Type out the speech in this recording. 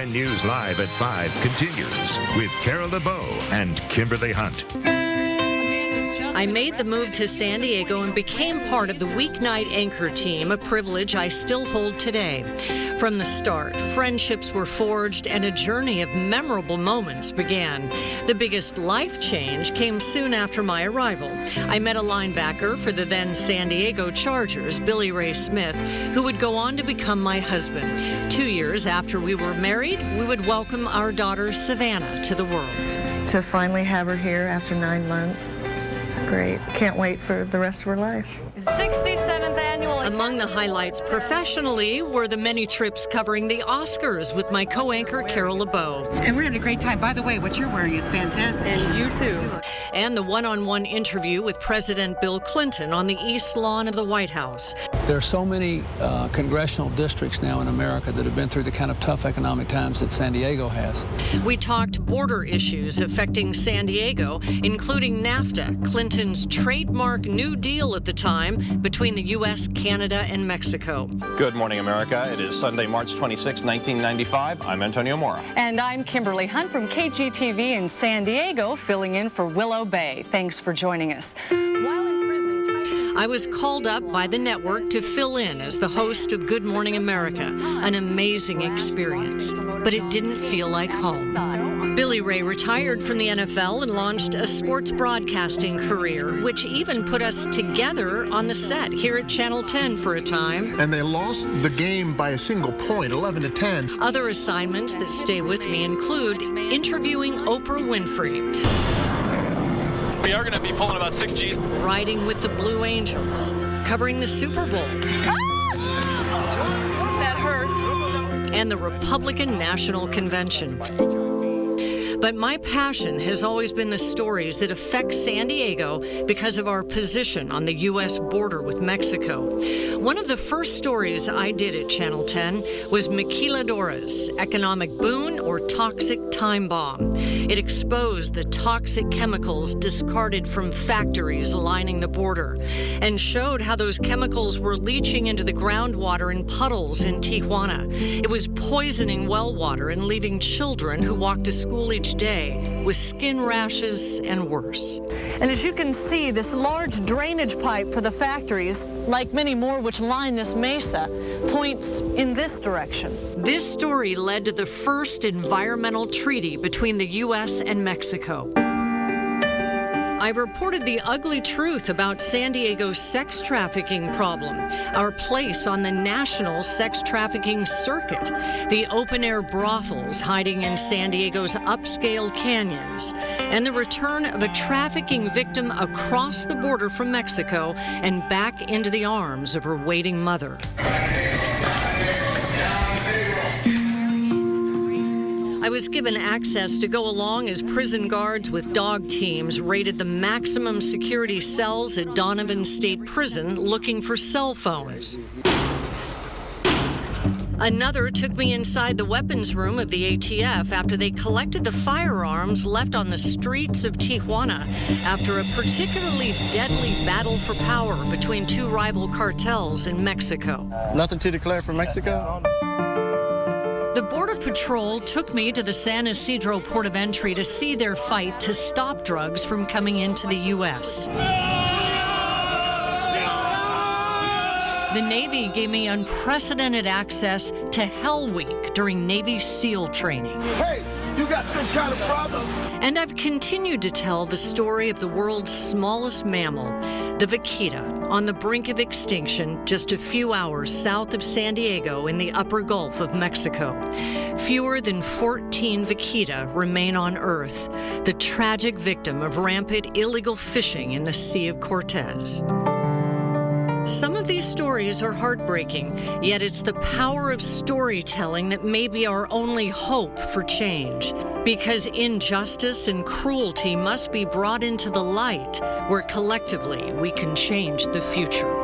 10 News Live at 5 continues with Carol LeBeau and Kimberly Hunt. I made the move to San Diego and became part of the weeknight anchor team, a privilege I still hold today. From the start, friendships were forged and a journey of memorable moments began. The biggest life change came soon after my arrival. I met a linebacker for the then San Diego Chargers, Billy Ray Smith, who would go on to become my husband. 2 years after we were married, we would welcome our daughter Savannah to the world. To finally have her here after 9 months. It's great. Can't wait for the rest of her life. 67th annual. Among the highlights professionally were the many trips covering the Oscars with my co-anchor Carol LeBeau. And we're having a great time. By the way, what you're wearing is fantastic. And you too. And the one-on-one interview with President Bill Clinton on the East Lawn of the White House. There are so many congressional districts now in America that have been through the kind of tough economic times that San Diego has. We talked border issues affecting San Diego, including NAFTA, Clinton's trademark New Deal at the time between the U.S., Canada, and Mexico. Good morning, America. It is Sunday, March 26, 1995. I'm Antonio Mora. And I'm Kimberly Hunt from KGTV in San Diego, filling in for Willow Bay. Thanks for joining us. While in prison, I was called up by the network to fill in as the host of Good Morning America, an amazing experience, but it didn't feel like home. Billy Ray retired from the NFL and launched a sports broadcasting career, which even put us together on the set here at Channel 10 for a time. And they lost the game by a single point, 11-10. Other assignments that stay with me include interviewing Oprah Winfrey. We are going to be pulling about 6 Gs. Riding with the Blue Angels, covering the Super Bowl. that hurts. And the Republican National Convention. But my passion has always been the stories that affect San Diego because of our position on the U.S. border with Mexico. One of the first stories I did at Channel 10 was Maquiladora's economic boon or toxic time bomb. It exposed the toxic chemicals discarded from factories lining the border and showed how those chemicals were leaching into the groundwater in puddles in Tijuana. It was poisoning well water and leaving children who walked to school each day with skin rashes and worse. And as you can see, this large drainage pipe for the factories, like many more which line this mesa, points in this direction. This story led to the first environmental treaty between the U.S. and Mexico. I've reported the ugly truth about San Diego's sex trafficking problem, our place on the national sex trafficking circuit, the open-air brothels hiding in San Diego's upscale canyons, and the return of a trafficking victim across the border from Mexico and back into the arms of her waiting mother. I was given access to go along as prison guards with dog teams raided the maximum security cells at Donovan State Prison looking for cell phones. Another took me inside the weapons room of the ATF after they collected the firearms left on the streets of Tijuana after a particularly deadly battle for power between two rival cartels in Mexico. Nothing to declare from Mexico? The Border Patrol took me to the San Isidro port of entry to see their fight to stop drugs from coming into the U.S. The Navy gave me unprecedented access to Hell Week during Navy SEAL training. Hey, you got some kind of problem? And I've continued to tell the story of the world's smallest mammal, the vaquita, on the brink of extinction just a few hours south of San Diego in the upper Gulf of Mexico. Fewer than 14 vaquita remain on Earth, the tragic victim of rampant illegal fishing in the Sea of Cortez. Some of these stories are heartbreaking, yet it's the power of storytelling that may be our only hope for change. Because injustice and cruelty must be brought into the light, where collectively we can change the future.